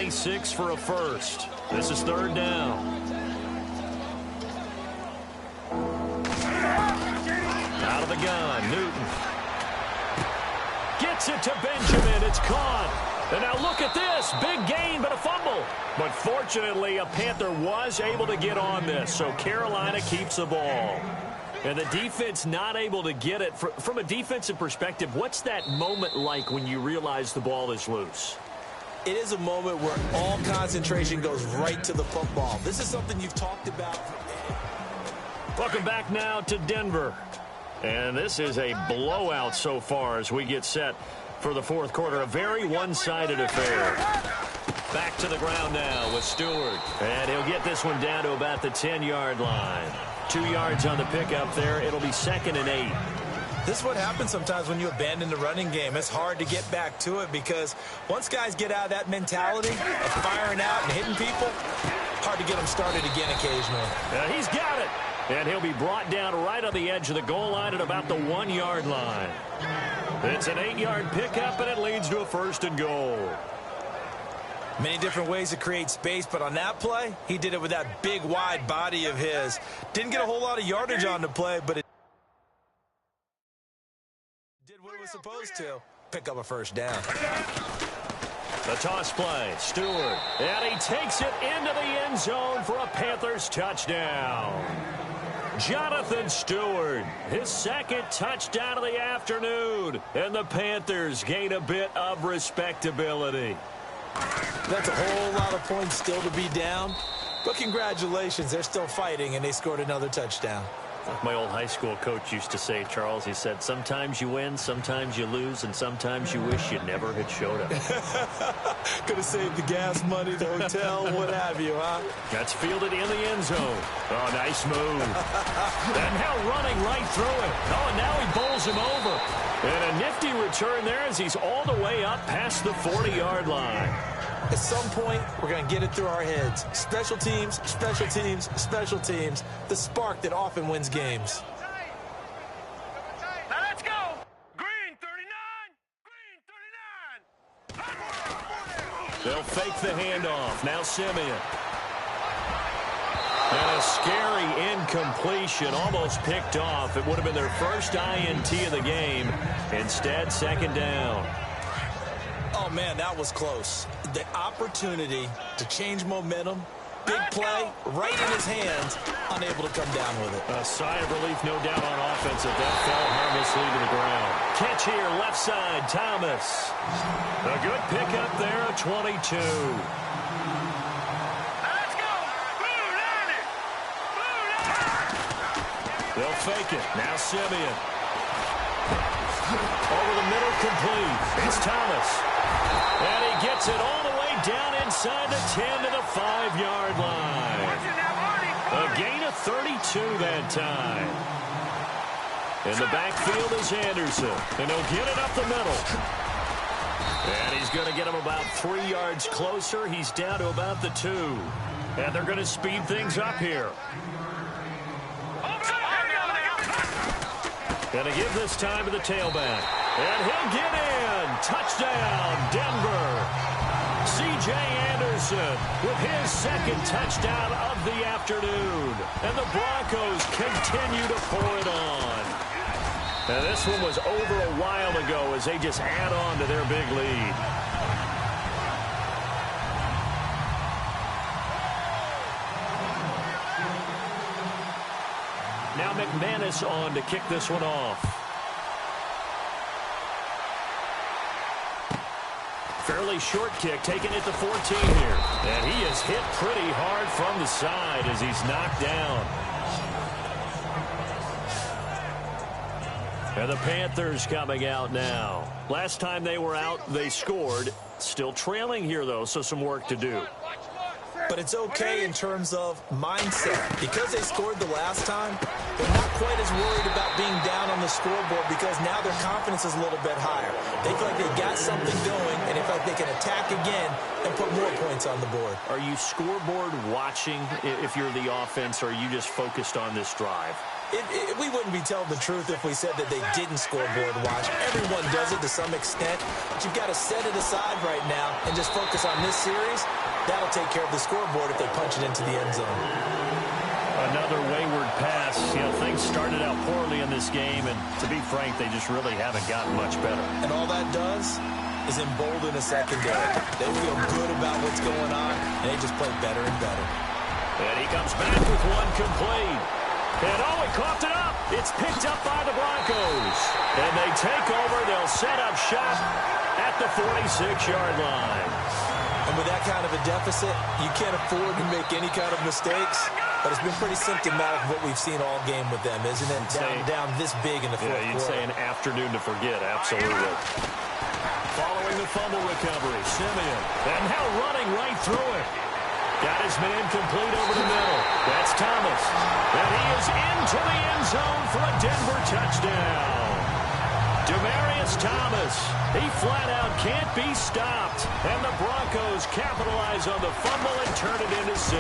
26 for a first. This is third down. Out of the gun, Newton. Gets it to Benjamin. It's caught. And now look at this. Big gain, but a fumble. But fortunately, a Panther was able to get on this, so Carolina keeps the ball. And the defense not able to get it. From a defensive perspective, what's that moment like when you realize the ball is loose? It is a moment where all concentration goes right to the football. This is something you've talked about. Welcome back now to Denver. And this is a blowout so far as we get set for the fourth quarter. A very one-sided affair. Back to the ground now with Stewart. And he'll get this one down to about the 10-yard line. 2 yards on the pickup there. It'll be 2nd and 8. This is what happens sometimes when you abandon the running game. It's hard to get back to it because once guys get out of that mentality of firing out and hitting people, hard to get them started again occasionally. He's got it. And he'll be brought down right on the edge of the goal line at about the 1-yard line. It's an 8-yard pickup, and it leads to a 1st and goal. Many different ways to create space, but on that play, he did it with that big, wide body of his. Didn't get a whole lot of yardage on the play, but it did what it was supposed to. Pick up a 1st down. The toss play, Stewart, and he takes it into the end zone for a Panthers touchdown. Jonathan Stewart, his 2nd touchdown of the afternoon, and the Panthers gain a bit of respectability. That's a whole lot of points still to be down, but congratulations, they're still fighting, and they scored another touchdown. Like my old high school coach used to say, Charles, he said, sometimes you win, sometimes you lose, and sometimes you wish you never had showed up. Could have saved the gas money, the hotel, what have you, huh? That's fielded in the end zone. Oh, nice move. And now running right through it. Oh, and now he bowls him over. And a nifty return there as he's all the way up past the 40-yard line. At some point, we're going to get it through our heads. Special teams, special teams, special teams. The spark that often wins games. Now let's go. Green 39. Green 39. They'll fake the handoff. Now Simeon. And a scary incompletion, almost picked off. It would have been their first INT of the game. Instead, 2nd down. Oh, man, that was close. The opportunity to change momentum, big play, right in his hands, unable to come down with it. A sigh of relief, no doubt, on offense that fell harmlessly to the ground. Catch here, left side, Thomas. A good pickup there, a 22. Let's go. Blue line it. Blue line. They'll fake it. Now Simeon. Over the middle, complete. It's Thomas. And he gets it all the way down inside the 10 to the 5-yard line. A gain of 32 that time. In the backfield is Anderson. And he'll get it up the middle. And he's going to get him about 3 yards closer. He's down to about the 2. And they're going to speed things up here. Going to give this time to the tailback. And he'll get in. Touchdown, Denver. C.J. Anderson with his 2nd touchdown of the afternoon. And the Broncos continue to pour it on. And this one was over a while ago as they just add on to their big lead. Now McManus on to kick this one off. Fairly short kick, taking it to 14 here. And he is hit pretty hard from the side as he's knocked down. And the Panthers coming out now. Last time they were out, they scored. Still trailing here, though, so some work to do. But it's okay in terms of mindset. Because they scored the last time, they're not quite as worried about being down on the scoreboard because now their confidence is a little bit higher. They feel like they've got something going, and they feel like they can attack again and put more points on the board. Are you scoreboard watching if you're the offense, or are you just focused on this drive? We wouldn't be telling the truth if we said that they didn't scoreboard watch. Everyone does it to some extent, but you've got to set it aside right now and just focus on this series. That'll take care of the scoreboard if they punch it into the end zone. Another wayward pass. Things started out poorly in this game, and to be frank, they just really haven't gotten much better. And all that does is embolden a secondary. They feel good about what's going on, and they just play better and better. And he comes back with one complete. And he coughed it up. It's picked up by the Broncos. And they take over. They'll set up shop at the 46-yard line. And with that kind of a deficit, you can't afford to make any kind of mistakes. But it's been pretty symptomatic of what we've seen all game with them, isn't it? Down this big in the fourth quarter. You'd say an afternoon to forget, absolutely. Following the fumble recovery, Simeon. And now running right through it. Got his man complete over the middle. That's Thomas. And he is into the end zone for a Denver touchdown. Demaryius Thomas. He flat out can't be stopped. And the Broncos capitalize on the fumble and turn it into 6.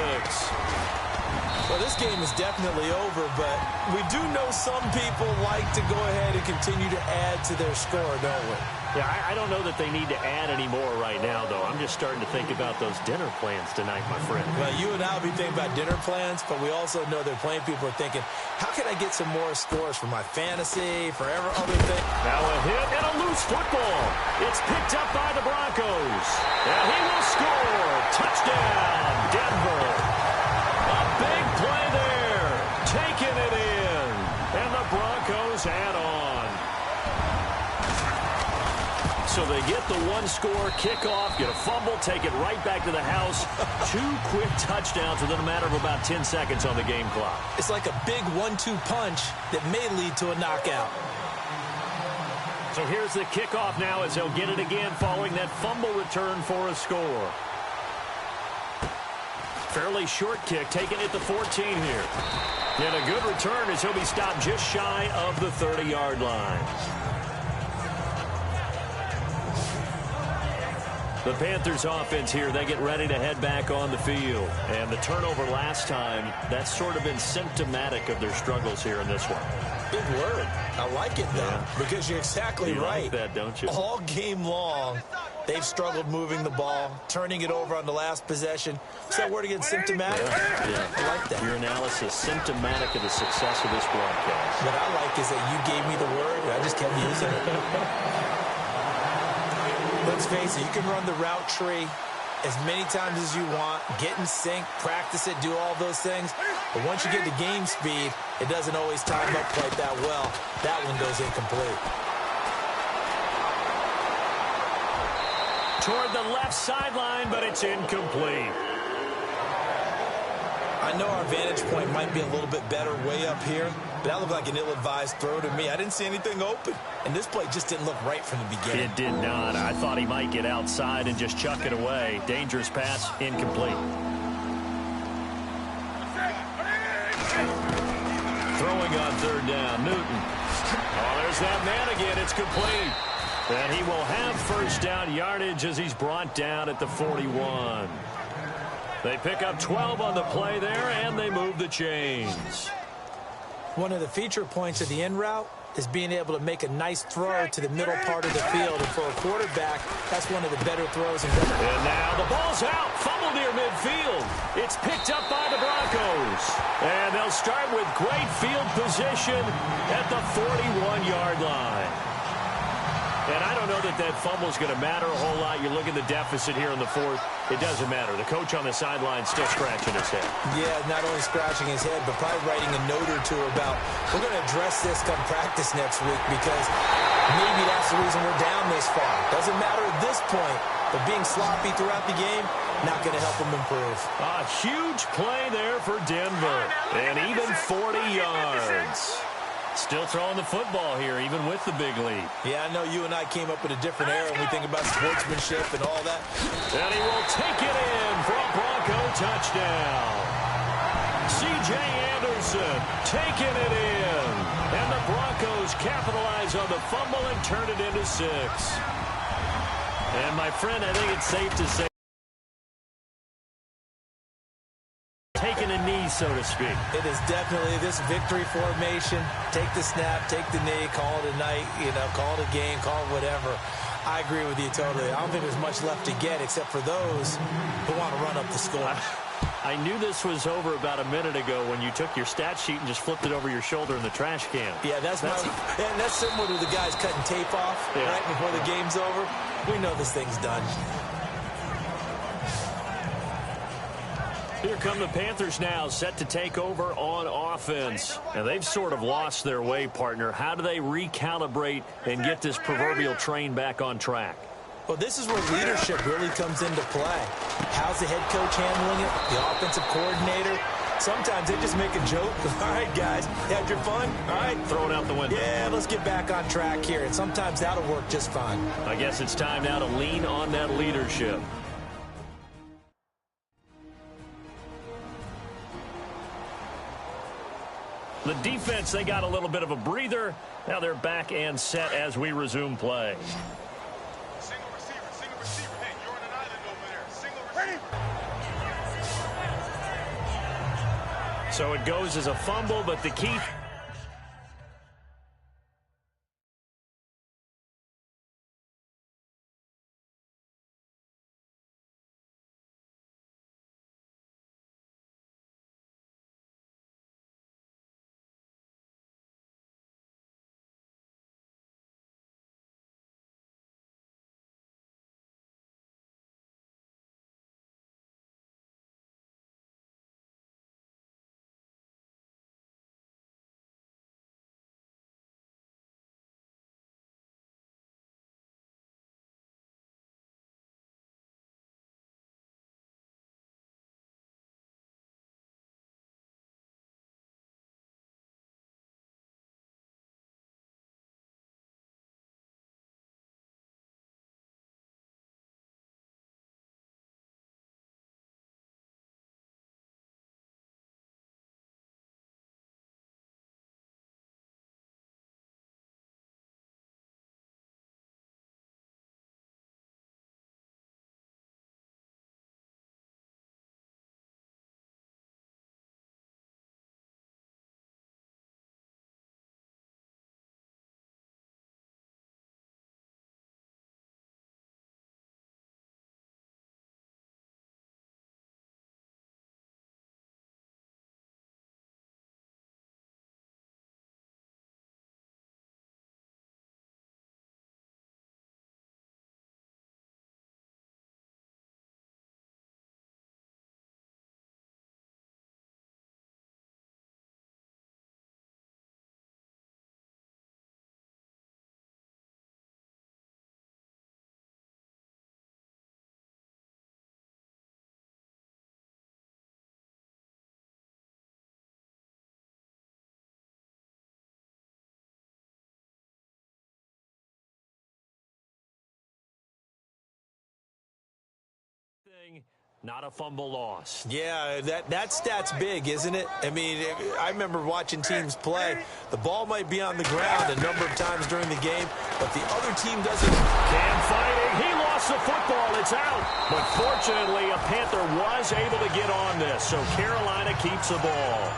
Well, this game is definitely over, but we do know some people like to go ahead and continue to add to their score, don't we? Yeah, I don't know that they need to add any more right now, though. I'm just starting to think about those dinner plans tonight, my friend. Well, you and I will be thinking about dinner plans, but we also know there are plenty of people are thinking, how can I get some more scores for my fantasy, for every other thing? Now a hit and a loose football. It's picked up by the Broncos. And he will score. Touchdown, Denver. A big play there. Taking it in. And the Broncos add on. So they get the one-score kickoff, get a fumble, take it right back to the house. 2 quick touchdowns within a matter of about 10 seconds on the game clock. It's like a big 1-2 punch that may lead to a knockout. So here's the kickoff now as they'll get it again following that fumble return for a score. Fairly short kick, taking it to 14 here. And a good return as he'll be stopped just shy of the 30-yard line. The Panthers offense here, they get ready to head back on the field. And the turnover last time, that's sort of been symptomatic of their struggles here in this one. Big word. I like it, though, because you're exactly right. You like that, don't you? All game long, they've struggled moving the ball, turning it over on the last possession. Is that word again, symptomatic? Yeah. I like that. Your analysis, symptomatic of the success of this broadcast. What I like is that you gave me the word, and I just kept using it. Let's face it, you can run the route tree as many times as you want, get in sync, practice it, do all those things. But once you get to game speed, it doesn't always time up quite that well. That one goes incomplete. Toward the left sideline, but it's incomplete. I know our vantage point might be a little bit better way up here, but that looked like an ill-advised throw to me. I didn't see anything open, and this play just didn't look right from the beginning. It did not. I thought he might get outside and just chuck it away. Dangerous pass, incomplete. Throwing on third down, Newton. Oh, there's that man again. It's complete. And he will have first down yardage as he's brought down at the 41. They pick up 12 on the play there, and they move the chains. One of the feature points of the in route is being able to make a nice throw to the middle part of the field. And for a quarterback, that's one of the better throws. And now the ball's out. Fumble near midfield. It's picked up by the Broncos. And they'll start with great field position at the 41-yard line. And I don't know that that fumble's going to matter a whole lot. You look at the deficit here in the fourth. It doesn't matter. The coach on the sideline still scratching his head. Yeah, not only scratching his head, but probably writing a note or two about, we're going to address this come practice next week because maybe that's the reason we're down this far. Doesn't matter at this point, but being sloppy throughout the game, not going to help them improve. A huge play there for Denver. And even 40 yards. Still throwing the football here, even with the big lead. Yeah, I know you and I came up in a different era when we think about sportsmanship and all that. And he will take it in for a Bronco touchdown. C.J. Anderson taking it in. And the Broncos capitalize on the fumble and turn it into 6. And, my friend, I think it's safe to say taking a knee, so to speak. It is definitely this victory formation. Take the snap, take the knee, call it a night, call it a game, call it whatever. I agree with you totally. I don't think there's much left to get except for those who want to run up the score. I knew this was over about a minute ago when you took your stat sheet and just flipped it over your shoulder in the trash can. Yeah, that's similar to the guys cutting tape off right before the game's over. We know this thing's done. Here come the Panthers now, set to take over on offense. And they've sort of lost their way, partner. How do they recalibrate and get this proverbial train back on track? Well, this is where leadership really comes into play. How's the head coach handling it? The offensive coordinator? Sometimes they just make a joke. All right, guys, had your fun? All right. Throw it out the window. Yeah, let's get back on track here. And sometimes that'll work just fine. I guess it's time now to lean on that leadership. The defense, they got a little bit of a breather. Now they're back and set as we resume play. Single receiver. Hey, you're on an island over there. Single receiver. So it goes as a fumble, but the key... Not a fumble loss. Yeah, that stat's big, isn't it? I mean, I remember watching teams play. The ball might be on the ground a number of times during the game, but the other team doesn't. Cam fighting. He lost the football. It's out. But fortunately, a Panther was able to get on this, so Carolina keeps the ball.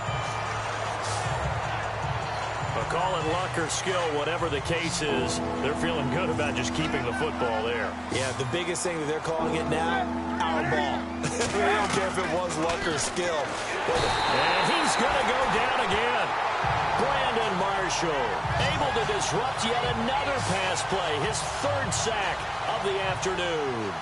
Call it luck or skill, whatever the case is, they're feeling good about just keeping the football there. Yeah, the biggest thing that they're calling it now, our ball. We don't care if it was luck or skill. And he's going to go down again. Brandon Marshall able to disrupt yet another pass play, his third sack of the afternoon.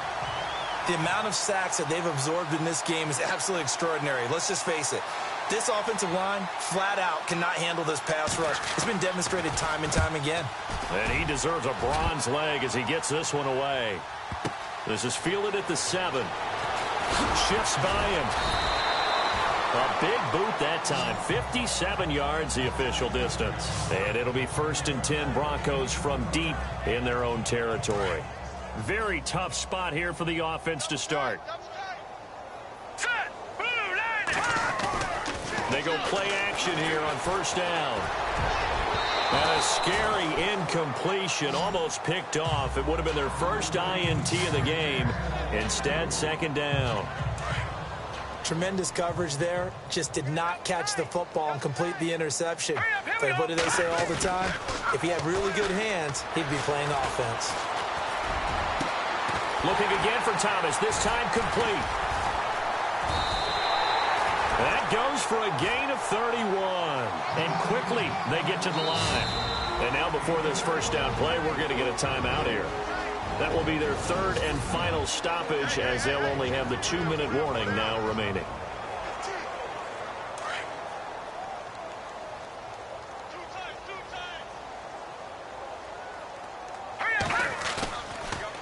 The amount of sacks that they've absorbed in this game is absolutely extraordinary. Let's just face it. This offensive line, flat out, cannot handle this pass rush. It's been demonstrated time and time again. And he deserves a bronze leg as he gets this one away. This is fielded at the 7. Shifts by him. A big boot that time. 57 yards, the official distance. And it'll be 1st and 10 Broncos from deep in their own territory. Very tough spot here for the offense to start. They go play action here on 1st down. And a scary incompletion, almost picked off. It would have been their first INT of the game. Instead, 2nd down. Tremendous coverage there. Just did not catch the football and complete the interception. But what do they say all the time? If he had really good hands, he'd be playing offense. Looking again for Thomas, this time complete. That goes for a gain of 31. And quickly, they get to the line. And now before this first down play, we're going to get a timeout here. That will be their third and final stoppage, as they'll only have the 2-minute warning now remaining.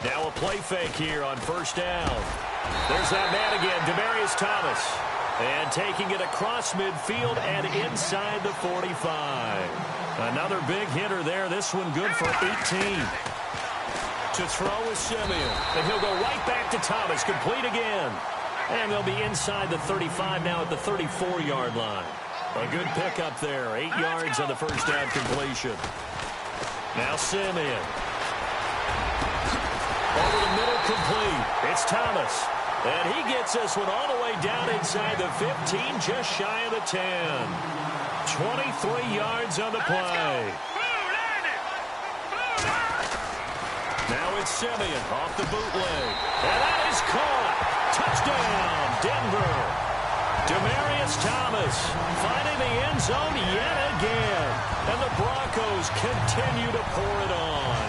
Now a play fake here on first down. There's that man again, Demaryius Thomas. And taking it across midfield and inside the 45. Another big hitter there. This one good for 18. To throw is Simeon. And he'll go right back to Thomas. Complete again. And they'll be inside the 35 now at the 34-yard line. A good pickup there. 8 yards on the first down completion. Now Simeon. Over the middle, complete. It's Thomas. And he gets this one all the way down inside the 15, just shy of the 10. 23 yards on the play. Now it's Simeon off the bootleg. And that is caught. Touchdown, Denver. Demaryius Thomas finding the end zone yet again. And the Broncos continue to pour it on.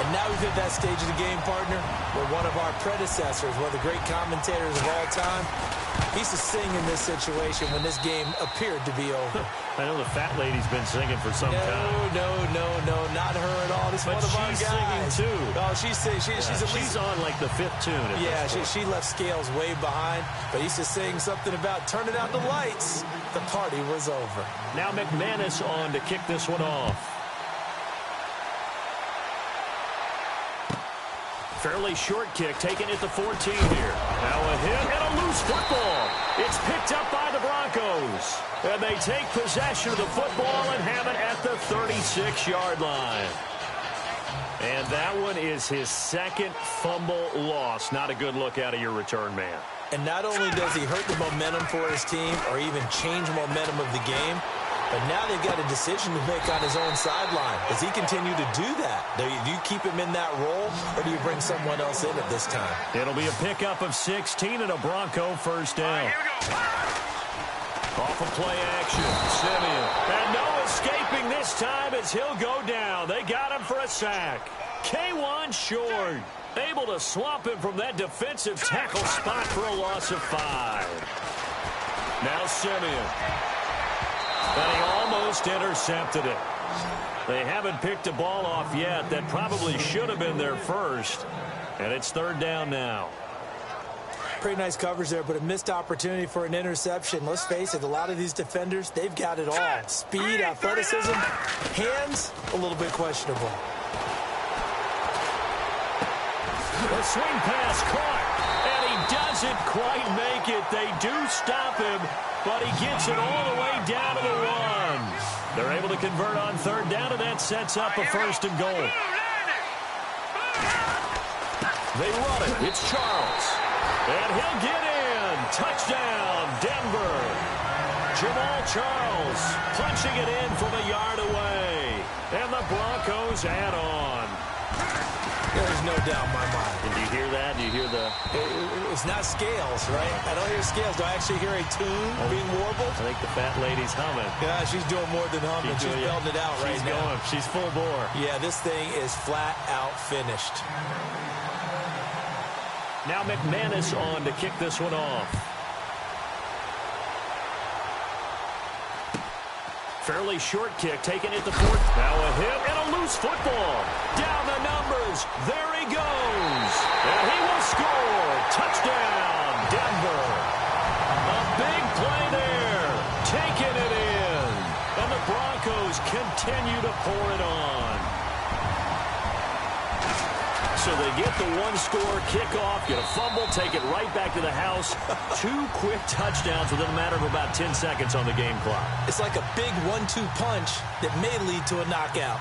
And now we've hit that stage of the game, partner, where one of our predecessors, one of the great commentators of all time, he's to sing in this situation when this game appeared to be over. I know the fat lady's been singing for some time. No, not her at all. This is one of our guys. But she's singing too. Oh, she's on like the 5th tune. Yeah, she left Scales way behind, but he's just saying something about turning out the lights. The party was over. Now McManus on to kick this one off. Fairly short kick, taken at the 14 here. Now a hit and a loose football. It's picked up by the Broncos. And they take possession of the football and have it at the 36-yard line. And that one is his second fumble loss. Not a good look out of your return man. And not only does he hurt the momentum for his team or even change momentum of the game, but now they've got a decision to make on his own sideline. Does he continue to do that? Do you keep him in that role, or do you bring someone else in at this time? It'll be a pickup of 16 and a Bronco first down. Off of play action, Simeon. And no escaping this time as he'll go down. They got him for a sack. K1 short. Able to swamp him from that defensive tackle spot for a loss of 5. Now Simeon. And he almost intercepted it. They haven't picked a ball off yet. That probably should have been their first. And it's third down now. Pretty nice coverage there, but a missed opportunity for an interception. Let's face it, a lot of these defenders, they've got it all. Speed, athleticism, hands, a little bit questionable. The swing pass caught, and he doesn't quite make it. They do stop him, but he gets it all the way down to the 1. They're able to convert on third down, and that sets up a first and goal. They run it. It's Charles. And he'll get in. Touchdown, Denver. Jamal Charles punching it in from a yard away. And the Broncos add on. There's no doubt in my mind. And do you hear that? Do you hear the... It's not scales, right? I don't hear scales. Do I actually hear a tune being warbled? I think the fat lady's humming. Yeah, she's doing more than humming. She's belting it out right now. She's full bore. Yeah, this thing is flat out finished. Now McManus on to kick this one off. Fairly short kick taken at the 4th. Now a hit and a loose football. Down the numbers. There he goes. And he will score. Touchdown, Denver. A big play there. Taking it in. And the Broncos continue to pour it on. So they get the one-score kickoff, get a fumble, take it right back to the house. 2 quick touchdowns within a matter of about 10 seconds on the game clock. It's like a big 1-2 punch that may lead to a knockout.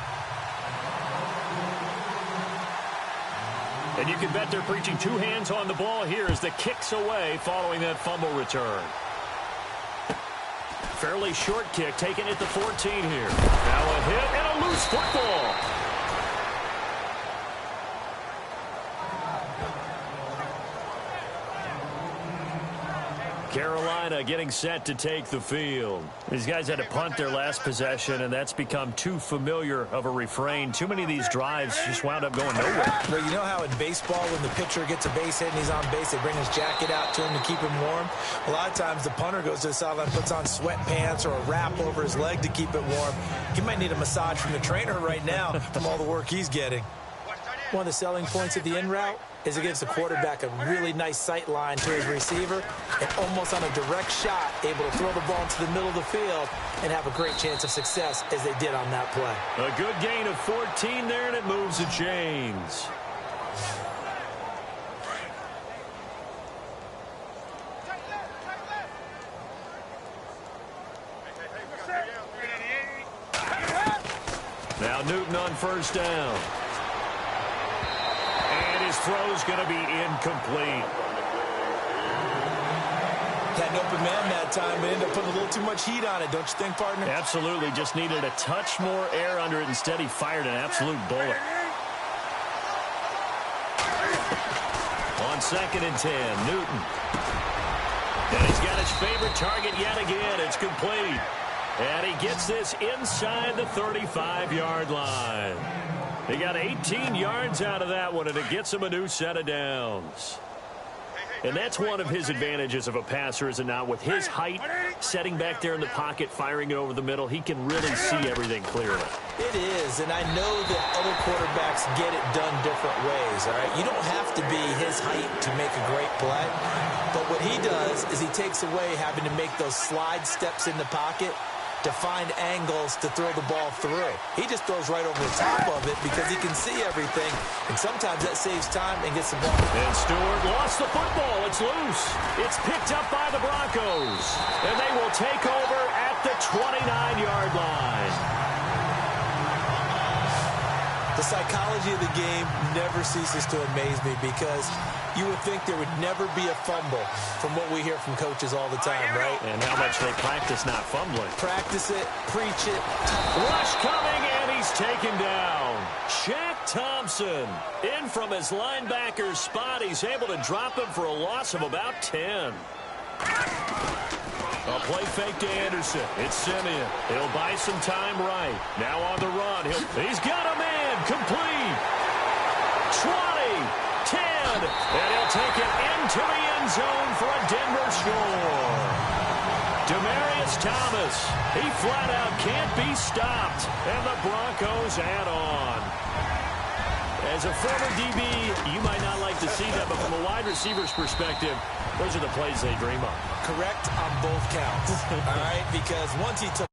And you can bet they're preaching two hands on the ball here as the kick's away following that fumble return. Fairly short kick taken at the 14 here. Now a hit and a loose football. Carolina getting set to take the field. These guys had to punt their last possession, and that's become too familiar of a refrain. Too many of these drives just wound up going nowhere. Well, you know how in baseball, when the pitcher gets a base hit and he's on base, they bring his jacket out to him to keep him warm? A lot of times the punter goes to the sideline, puts on sweatpants or a wrap over his leg to keep it warm. He might need a massage from the trainer right now from all the work he's getting. One of the selling points of the in route is it gives the quarterback a really nice sight line to his receiver and almost on a direct shot able to throw the ball into the middle of the field and have a great chance of success as they did on that play. A good gain of 14 there, and it moves the chains. Now Newton on first down. Throw's going to be incomplete. Had an open man that time, but ended up putting a little too much heat on it, don't you think, partner? Absolutely. Just needed a touch more air under it. Instead, he fired an absolute bullet. On 2nd and 10, Newton. And he's got his favorite target yet again. It's complete. And he gets this inside the 35-yard line. He got 18 yards out of that one, and it gets him a new set of downs. And that's one of his advantages of a passer, is it not? With his height, setting back there in the pocket, firing it over the middle, he can really see everything clearly. It is, and I know that other quarterbacks get it done different ways, all right? You don't have to be his height to make a great play, but what he does is he takes away having to make those slide steps in the pocket to find angles to throw the ball through. He just throws right over the top of it because he can see everything, and sometimes that saves time and gets the ball. And Stewart lost the football. It's loose. It's picked up by the Broncos, and they will take over at the 29-yard line. The psychology of the game never ceases to amaze me because you would think there would never be a fumble from what we hear from coaches all the time, right? And how much they practice not fumbling. Practice it, preach it. Rush coming, and he's taken down. Shaq Thompson in from his linebacker spot. He's able to drop him for a loss of about 10. A play fake to Anderson. It's Simeon. He'll buy some time right. Now on the run. He's got a man. Complete. 20. 10. And he'll take it into the end zone for a Denver score. Demaryius Thomas. He flat out can't be stopped. And the Broncos add on. As a former DB, you might not like to see that, but from a wide receiver's perspective, those are the plays they dream of. Correct on both counts. All right, because once he took